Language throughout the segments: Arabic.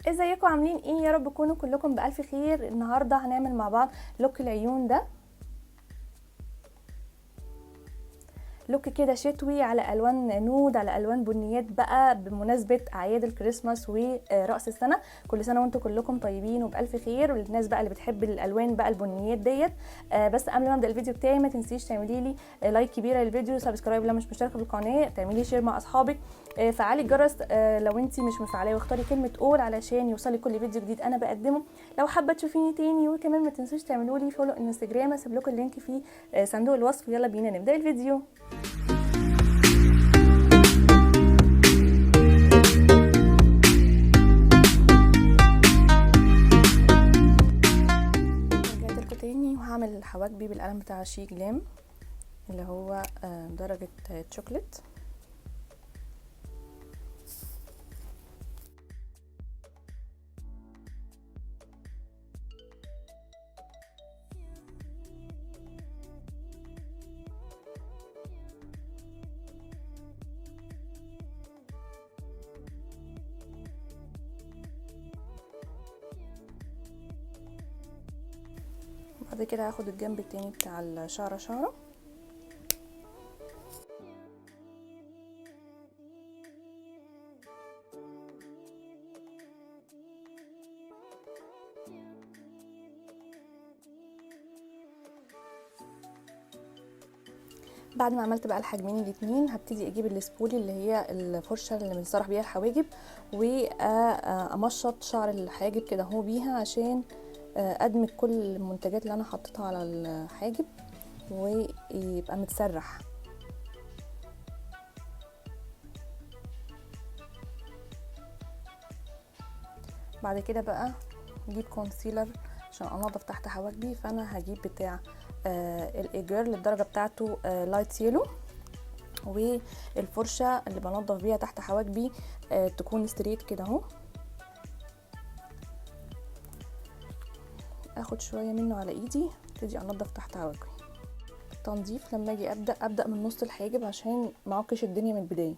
ازيكم عاملين ايه؟ يا رب تكونوا كلكم بألف خير. النهارده هنعمل مع بعض لوك العيون ده، لوك كده شتوي على الوان نود، على الوان بنيات بقى بمناسبه اعياد الكريسماس ورأس السنه. كل سنه وانتم كلكم طيبين وبألف خير، والناس بقى اللي بتحب الالوان بقى البنيات ديت. بس قبل ما ابدا الفيديو بتاعي ما تنسيش تعملي لي لايك كبيره للفيديو، سبسكرايب لو مش مشتركه في القناه، تعملي شير مع اصحابك، فعلي الجرس لو انت مش مفعلاه، واختاري كلمه اول علشان يوصلك كل فيديو جديد انا بقدمه. لو حابه تشوفيني تاني، وكمان ما تنسوش تعملوا لي فولو انستجرام، هسيب لكم اللينك في صندوق الوصف. يلا بينا نبدا الفيديو. تاني وهعمل الحواجبي بالقلم بتاع شي جلام اللي هو درجة شوكليت. بعد كده هاخد الجنب التاني بتاع الشعرة شعرة، بعد ما عملت بقى الحاجبين الاتنين هبتدي اجيب السبولي اللي هي الفرشه اللي بنسرح بيها الحواجب، وامشط شعر الحاجب كده اهو بيها عشان ادمج كل المنتجات اللي انا حطيتها على الحاجب ويبقى متسرح. بعد كده بقى اجيب كونسيلر عشان انضف تحت حواجبي، فانا هجيب بتاع الايجيرل الدرجه بتاعته لايت يلو، والفرشه اللي بنضف بيها تحت حواجبي تكون ستريت كده اهو. اخد شويه منه على ايدي، ابتدي انضف تحت حواجبي. التنظيف لما اجي ابدا من نص الحاجب عشان معكش الدنيا من البدايه.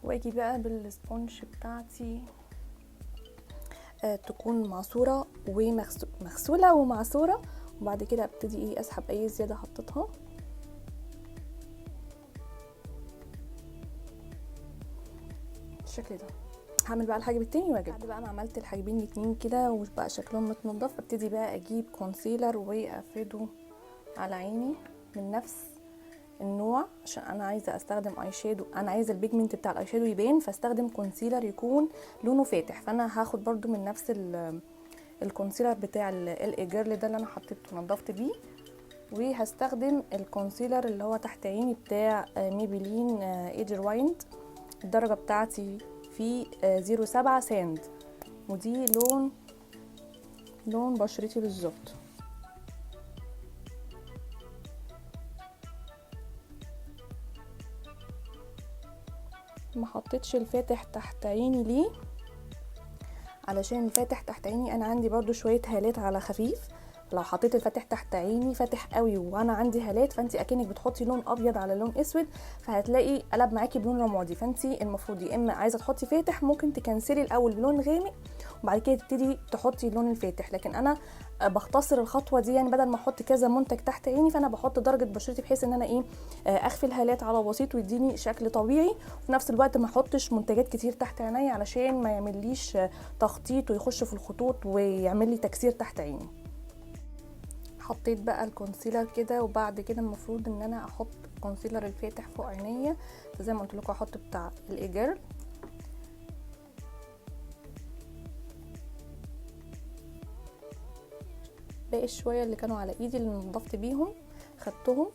واجي بقى بالسبونج بتاعتي تكون معصوره ومغسوله ومعصوره، وبعد كده ابتدي اسحب اي زياده حطيتها. بالشكل ده. هعمل بقى الحاجب التاني واجي. بعد بقى ما عملت الحاجبين الاتنين كده وبقى شكلهم متنضف، ابتدي بقى اجيب كونسيلر وافرده على عيني من نفس النوع، عشان انا عايزه استخدم اي شادو، انا عايزه البيجمنت بتاع الاي شادو يبان، فاستخدم كونسيلر يكون لونه فاتح. فانا هاخد برده من نفس الكونسيلر بتاع الايجيرل ده اللي انا حطيته ونضفت بيه، وهستخدم الكونسيلر اللي هو تحت عيني بتاع ميبلين ايجر وايند الدرجه بتاعتي في 07 ساند، ودي لون بشرتي بالظبط. ما حطيتش الفاتح تحت عيني ليه؟ علشان الفاتح تحت عيني انا عندي برضو شويه هالات على خفيف. لو حطيت الفاتح تحت عيني فاتح قوي وانا عندي هالات، فانت اكنك بتحطي لون ابيض على لون اسود، فهتلاقي قلب معاكي بلون رمادي. فانت المفروض يا اما عايزه تحطي فاتح ممكن تكنسلي الاول بلون غامق وبعد كده تبتدي تحطي اللون الفاتح، لكن انا بختصر الخطوه دي، يعني بدل ما احط كذا منتج تحت عيني فانا بحط درجه بشرتي بحيث ان انا اخفي الهالات على بسيط ويديني شكل طبيعي، وفي نفس الوقت ما احطش منتجات كتير تحت عيني علشان ما يعمليش تخطيط ويخش في الخطوط ويعمل لي تكسير تحت عيني. حطيت بقى الكونسيلر كده، وبعد كده المفروض ان انا احط الكونسيلر الفاتح فوق عينيا، زي ما قلت لكم احط بتاع الايجيرل. باقي شويه اللي كانوا على ايدي اللي نضفت بيهم خدتهم،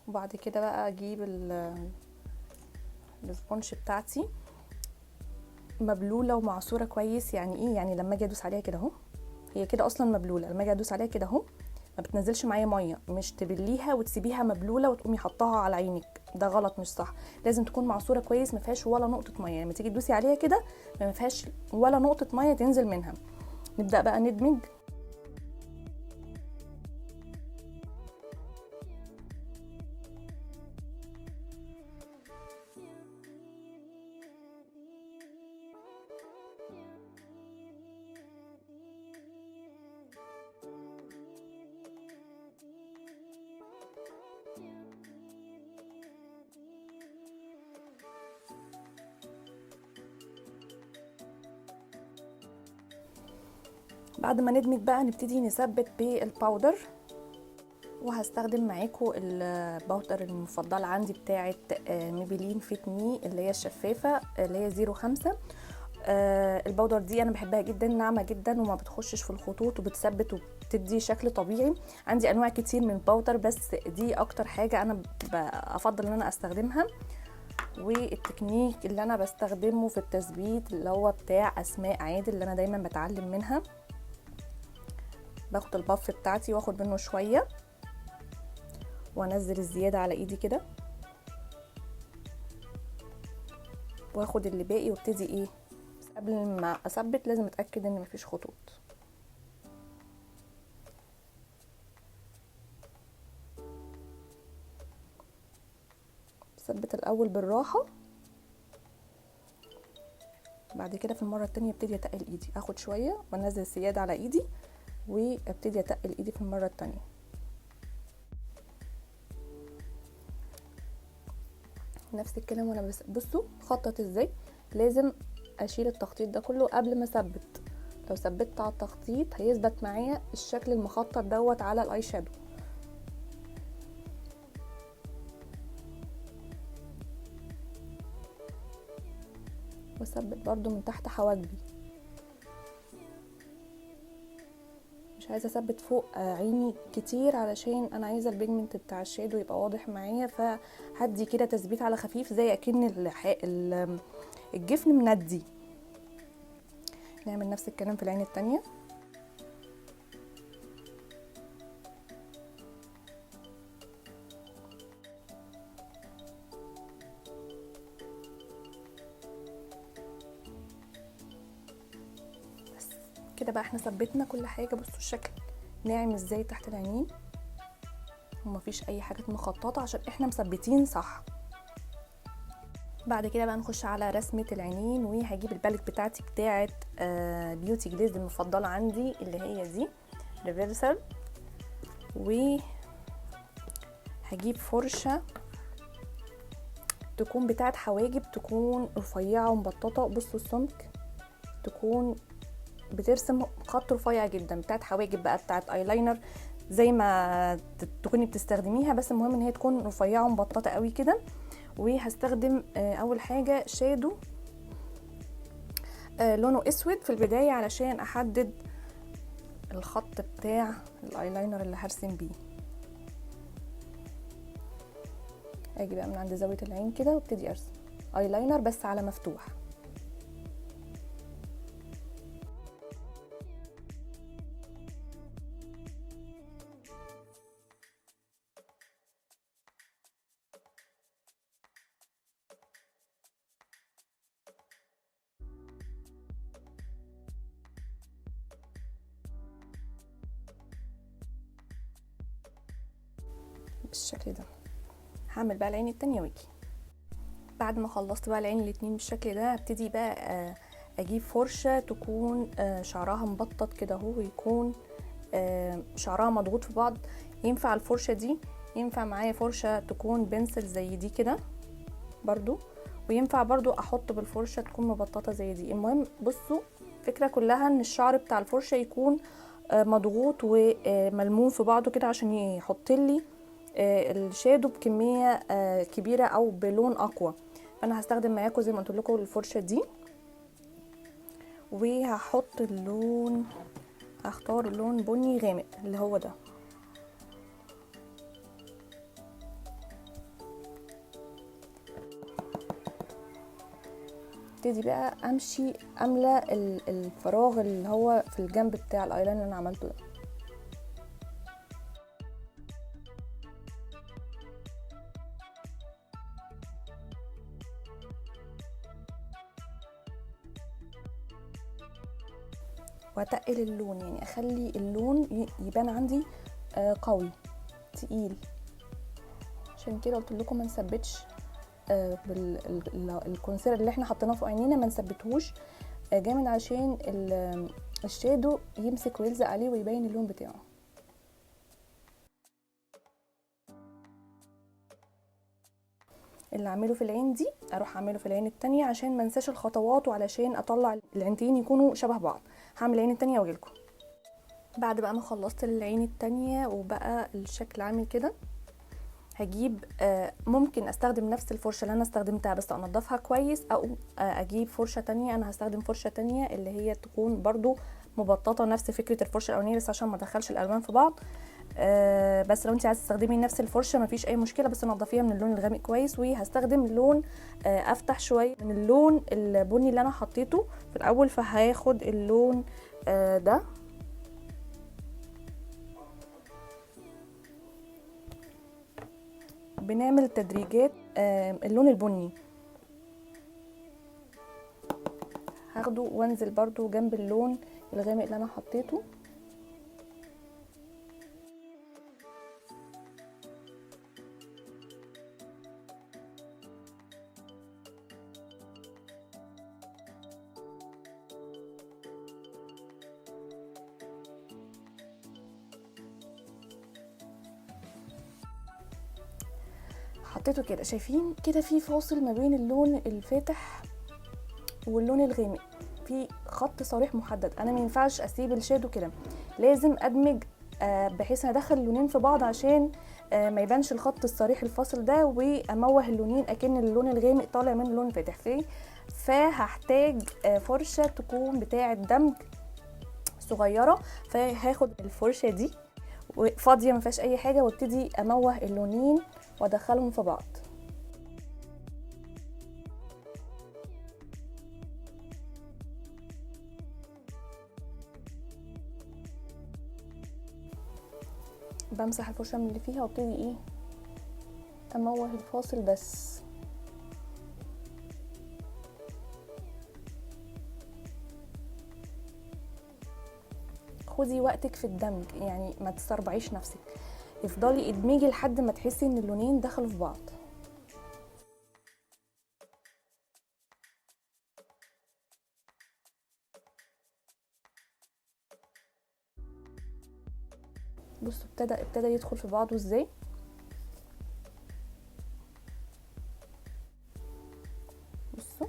وبعد كده بقى اجيب السبونج بتاعتي مبلوله ومعصوره كويس. يعني ايه؟ يعني لما اجي ادوس عليها كده اهو، هي كده اصلا مبلوله، لما اجي ادوس عليها كده اهو ما بتنزلش معايا ميه. مش تبليها وتسيبيها مبلوله وتقومي حطاها على عينك، ده غلط مش صح. لازم تكون معصوره كويس، ما فيهاش ولا نقطه ميه. لما تيجي تدوسي عليها كده ما فيهاش ولا نقطه ميه تنزل منها. نبدا بقى ندمج. بعد ما ندمج بقى نبتدي نثبت بالباودر. وهستخدم معاكم الباودر المفضله عندي بتاعه ميبلين فيت مي اللي هي الشفافه اللي هي 05. الباودر دي انا بحبها جدا، ناعمه جدا وما بتخشش في الخطوط وبتثبت وبتدي شكل طبيعي. عندي انواع كتير من الباودر بس دي اكتر حاجه انا افضل ان انا استخدمها. والتكنيك اللي انا بستخدمه في التثبيت اللي هو بتاع اسماء عادل اللي انا دايما بتعلم منها. باخد الباف بتاعتي واخد منه شويه وانزل الزياده على ايدي كده، واخد اللي باقي وابتدي ايه، بس قبل ما اثبت لازم اتاكد ان مفيش خطوط. ثبت الاول بالراحه، بعد كده في المره التانية ابتدي اتقل ايدي، اخد شويه وانزل الزياده على ايدي وابتدي اتقل ايدي في المره التانية. نفس الكلام وانا بس. بصوا خطط ازاي، لازم اشيل التخطيط ده كله قبل ما اثبت. لو ثبتت على التخطيط هيثبت معايا الشكل المخطط دوت على الاي شادو. واثبت برضو من تحت حواجبي، مش عايزه اثبت فوق عيني كتير علشان انا عايزه البيجمنت بتاع الشادو يبقى واضح معايا. فهدي كده تثبيت على خفيف زي اكن الجفن مندي. نعمل نفس الكلام في العين التانية. بس كده بقى احنا ثبتنا كل حاجه. بصوا الشكل ناعم ازاي تحت العينين ومفيش اي حاجات مخططه عشان احنا مثبتين صح. بعد كده بقى نخش على رسمه العينين، وهجيب الباليت بتاعتي بتاعه بيوتي جليز المفضله عندي اللي هي دي ريفرسال. وهجيب فرشه تكون بتاعه حواجب، تكون رفيعه ومبططه. بصوا السمك تكون بترسم خط رفيع جدا، بتاعه حواجب بقى، بتاعه ايلاينر، زي ما تكوني بتستخدميها، بس المهم ان هي تكون رفيعه ومبططه قوي كده. وهستخدم اول حاجه شادو لونه اسود في البدايه علشان احدد الخط بتاع الايلاينر اللي هرسم بيه. اجي بقى من عند زاويه العين كده وابتدي ارسم ايلاينر بس على مفتوح. بالشكل ده. هعمل بقى العين التانية واجي بعد ما خلصت بقى العين الاتنين بالشكل ده هبتدي بقى اجيب فرشة تكون شعرها مبطط كده اهو، ويكون شعرها مضغوط في بعض. ينفع الفرشة دي، ينفع معايا فرشة تكون بنسل زي دي كده برضو، وينفع برضو احط بالفرشة تكون مبططة زي دي. المهم بصوا الفكرة كلها ان الشعر بتاع الفرشة يكون مضغوط وملموم في بعضه كده عشان يحط لي الشادو بكميه كبيره او بلون اقوى. فانا هستخدم معاكم زي ما قلت لكم الفرشه دي، وهحط اللون، هختار لون بني غامق اللي هو ده. هبتدي بقى امشي املى الفراغ اللي هو في الجنب بتاع الايلاين اللي انا عملته ده. واتقل اللون، يعني اخلي اللون يبان عندي قوي تقيل. عشان كده قلت لكم ما نثبتش الكونسيلر اللي احنا حطيناه فوق عينينا، ما نثبتهوش جامد عشان الشادو يمسك ويلزق عليه ويبين اللون بتاعه. اللي اعمله في العين دي اروح اعمله في العين التانية عشان ما انساش الخطوات، وعلشان اطلع العينتين يكونوا شبه بعض. هعمل العين التانية واجيلكم. بعد بقى ما خلصت العين التانية وبقى الشكل عامل كده، هجيب ممكن استخدم نفس الفرشة اللي انا استخدمتها بس انضفها كويس، او اجيب فرشة تانية. انا هستخدم فرشة تانية اللي هي تكون برضو مبططة نفس فكرة الفرشة الاولانية، بس عشان ما ادخلش الالوان في بعض. بس لو انت عايزه تستخدمي نفس الفرشه مفيش اي مشكله، بس نضفيها من اللون الغامق كويس. وهستخدم لون افتح شويه من اللون البني اللي انا حطيته في الاول، فهاخد اللون ده. بنعمل تدريجات. اللون البني هاخده وانزل برضو جنب اللون الغامق اللي انا حطيته. حطيته كده، شايفين كده في فاصل ما بين اللون الفاتح واللون الغامق، في خط صريح محدد. انا ما ينفعش اسيب الشادو كده، لازم ادمج بحيث ادخل اللونين في بعض عشان ما يبانش الخط الصريح الفاصل ده، واموه اللونين اكن اللون الغامق طالع من اللون الفاتح فيه. فهحتاج فرشه تكون بتاعه دمج صغيره، فهاخد الفرشه دي فاضيه ما فيهاش اي حاجه، وابتدي اموه اللونين وادخلهم في بعض. بمسح الفرشه من اللي فيها وابتدي اموه الفاصل بس. خدي وقتك في الدمج، يعني ما تسربعيش نفسك، افضلي ادمجي لحد ما تحسي ان اللونين دخلوا في بعض. بصوا ابتدى يدخل في بعضه ازاي. بصوا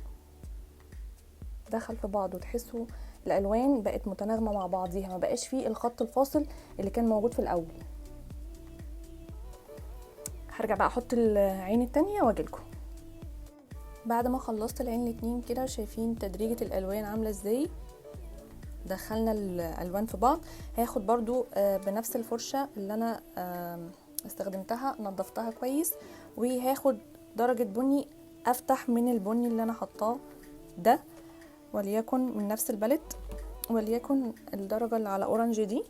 دخل في بعضه، تحسوا الالوان بقت متناغمه مع بعضيها، ما بقاش فيه الخط الفاصل اللي كان موجود في الاول. هرجع بقى احط العين التانية واجيلكم. بعد ما خلصت العين الاتنين كده، شايفين تدريجة الالوان عامله ازاي، دخلنا الالوان في بعض. هاخد برضو بنفس الفرشه اللي انا استخدمتها نضفتها كويس، وهاخد درجه بني افتح من البني اللي انا حطاه ده، وليكن من نفس الباليت، وليكن الدرجه اللي على اورنج دي،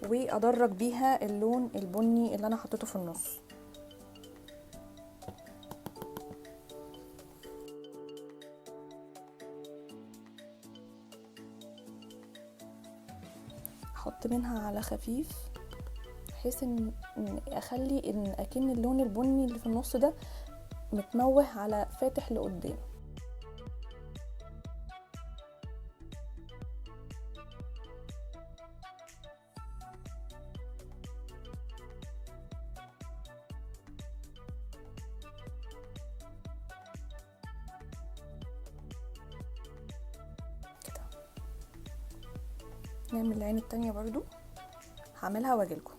وادرج بيها اللون البني اللي انا حطيته في النص. احط منها على خفيف بحيث ان اخلي ان اكن اللون البني اللي في النص ده متموه على فاتح لقدام. نعمل العين التانية برضو، هعملها واجيلكم.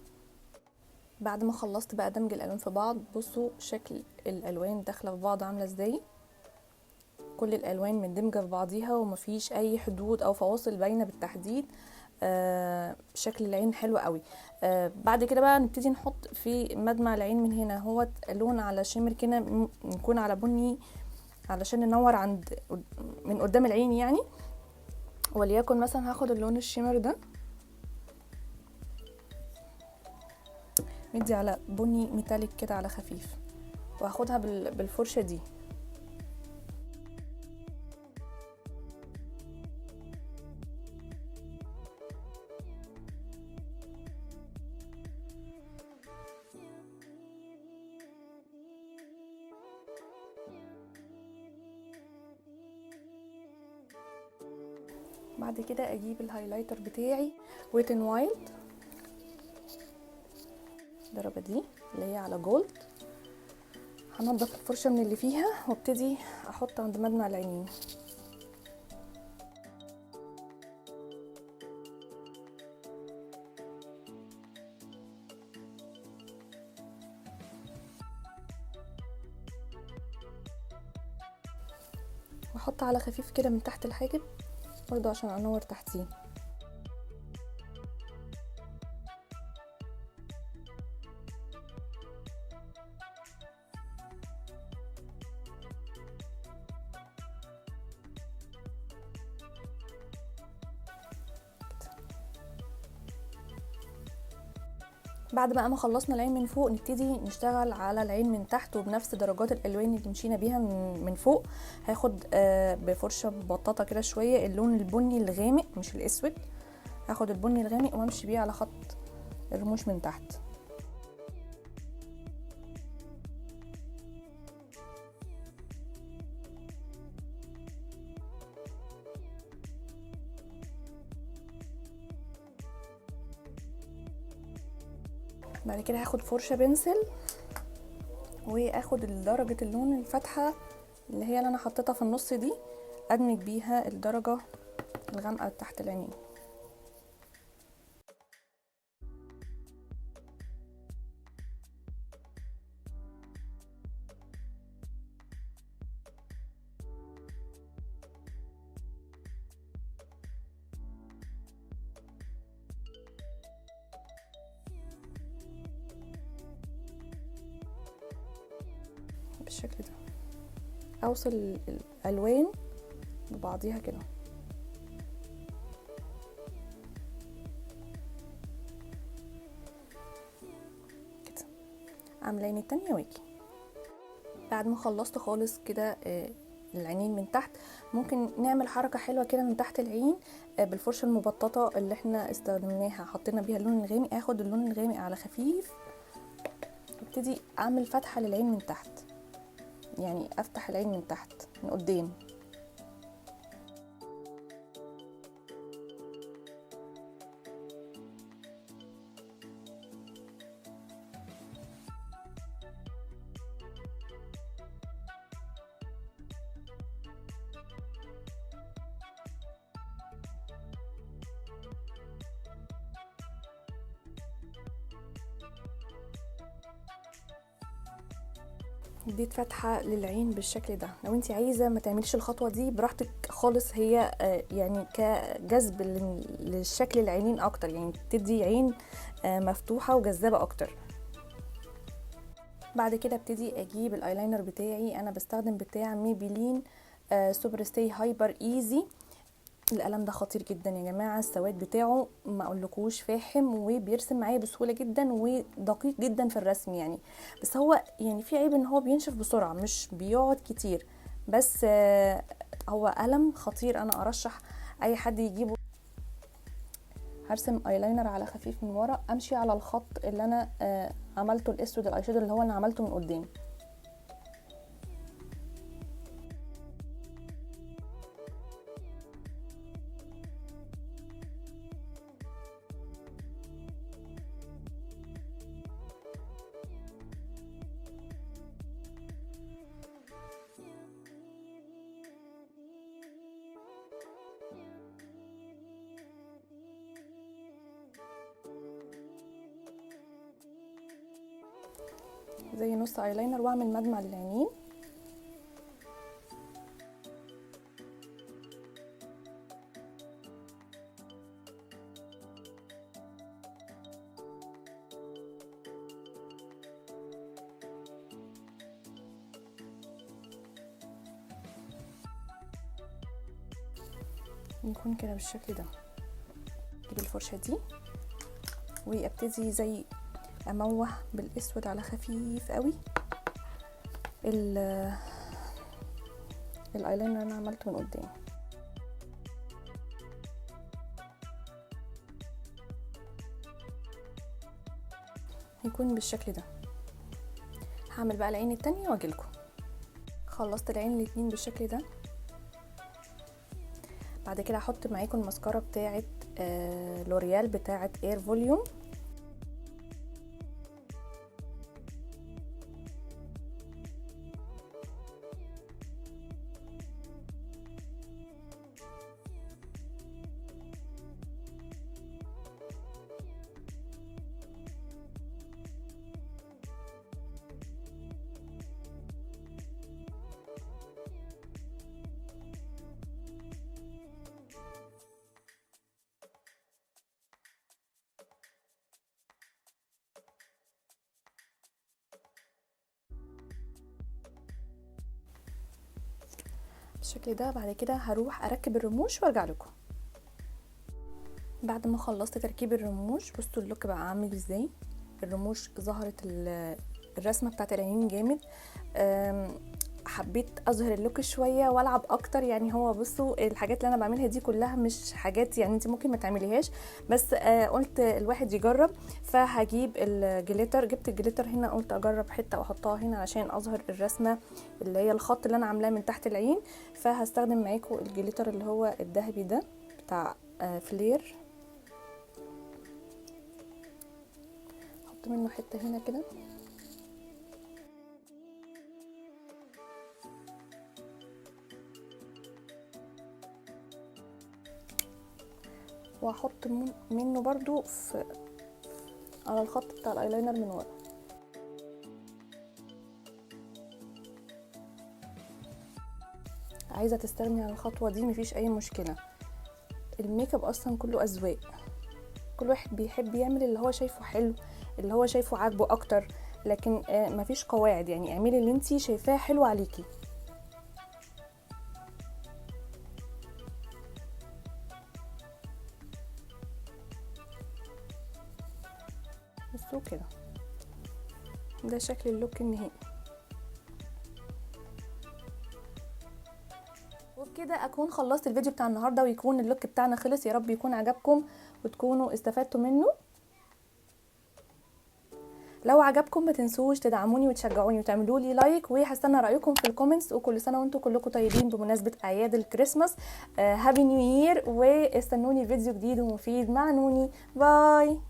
بعد ما خلصت بقى دمج الالوان في بعض، بصوا شكل الالوان داخله في بعض عامله ازاي. كل الالوان مندمجه في بعضيها ومفيش اي حدود او فواصل باينه بالتحديد. شكل العين حلو قوي. بعد كده بقى نبتدي نحط في مدمع العين من هنا هو لون على شمر كده، يكون على بني علشان ننور عند من قدام العين يعني. وليكن مثلا هاخد اللون الشمر ده ندي على بني ميتاليك كده على خفيف، وهاخدها بالفرشة دي. بعد كده اجيب الهايلايتر بتاعي ويت ان وايلد الدرجة دي اللي هي على جولد. هنضف الفرشة من اللي فيها وابتدي احط عند مدمع العينين. واحط على خفيف كده من تحت الحاجب برضو عشان انور تحتيه. بعد بقى ما خلصنا العين من فوق نبتدي نشتغل على العين من تحت، وبنفس درجات الالوان اللي مشينا بيها من فوق. هاخد بفرشه مبططه كده شويه اللون البني الغامق مش الاسود، هاخد البني الغامق وامشي بيه على خط الرموش من تحت. بعد كده هاخد فرشه بنسل واخد درجه اللون الفاتحه اللي هي اللي انا حطيتها في النص دي، ادمج بيها الدرجه الغامقه تحت العينين. بالشكل ده اوصل الالوان ببعضيها كده. عامله العين التانية واجي. بعد ما خلصت خالص كده العينين من تحت، ممكن نعمل حركه حلوه كده من تحت العين بالفرشه المبططه اللي احنا استخدمناها حطينا بيها اللون الغامق. اخد اللون الغامق على خفيف وابتدي اعمل فتحه للعين من تحت، يعني افتح العين من تحت من قدام. اديت فتحه للعين بالشكل ده. لو انت عايزه ما تعمليش الخطوه دي براحتك خالص، هي يعني كجذب للشكل العينين اكتر، يعني تدي عين مفتوحه وجذابه اكتر. بعد كده ابتدي اجيب الايلاينر بتاعي. انا بستخدم بتاع ميبلين سوبر ستاي هايبر ايزي. القلم ده خطير جدا يا جماعه، السواد بتاعه ما اقولكوش فاحم وبيرسم معايا بسهوله جدا ودقيق جدا في الرسم يعني. بس هو يعني في عيب ان هو بينشف بسرعه مش بيقعد كتير، بس هو قلم خطير، انا ارشح اي حد يجيبه. هرسم ايلاينر على خفيف من ورا، امشي على الخط اللي انا عملته الاسود الاي شادو اللي هو انا عملته من قدام. زي نص ايلاينر واعمل مدمع للعينين. يكون كده بالشكل ده. اجيب الفرشه دي وابتدي زي اموه بالاسود على خفيف قوي الايلاينر اللي انا عملته من قدام. هيكون بالشكل ده. هعمل بقى العين التانية واجيلكم. خلصت العين الاتنين بالشكل ده. بعد كده هحط معاكم الماسكارا بتاعه لوريال بتاعه اير فوليوم. بالشكل ده. بعد كده هروح اركب الرموش وارجع لكم. بعد ما خلصت تركيب الرموش بصوا اللوك بقى عامل ازاي. الرموش ظهرت الرسمه بتاعت العينين جامد. حبيت اظهر اللوك شويه والعب اكتر. يعني هو بصوا الحاجات اللي انا بعملها دي كلها مش حاجات يعني انت ممكن ما تعمليهاش، بس قلت الواحد يجرب. فهجيب الجليتر. جبت الجليتر هنا، قلت اجرب حته واحطها هنا عشان اظهر الرسمه اللي هي الخط اللي انا عاملاه من تحت العين. فهستخدم معاكم الجليتر اللي هو الذهبي ده بتاع فلير. احط منه حته هنا كده، واحط منه برضو على الخط بتاع الايلاينر من ورا. عايزه تستغني عن الخطوه دي مفيش اي مشكله. الميك اب اصلا كله اذواق، كل واحد بيحب يعمل اللي هو شايفه حلو، اللي هو شايفه عاجبه اكتر. لكن مفيش قواعد، يعني اعملي اللي انتي شايفاه حلو عليكي. بصوا كده، ده شكل اللوك النهائي. وبكده اكون خلصت الفيديو بتاع النهارده، ويكون اللوك بتاعنا خلص. يا رب يكون عجبكم وتكونوا استفدتوا منه. لو عجبكم ما تنسوش تدعموني وتشجعوني وتعملوا لي لايك، وهستنى رايكم في الكومنتس. وكل سنه وانتم كلكم طيبين بمناسبه اعياد الكريسماس. هابي نيو يير، واستنوني فيديو جديد ومفيد مع نوني. باي.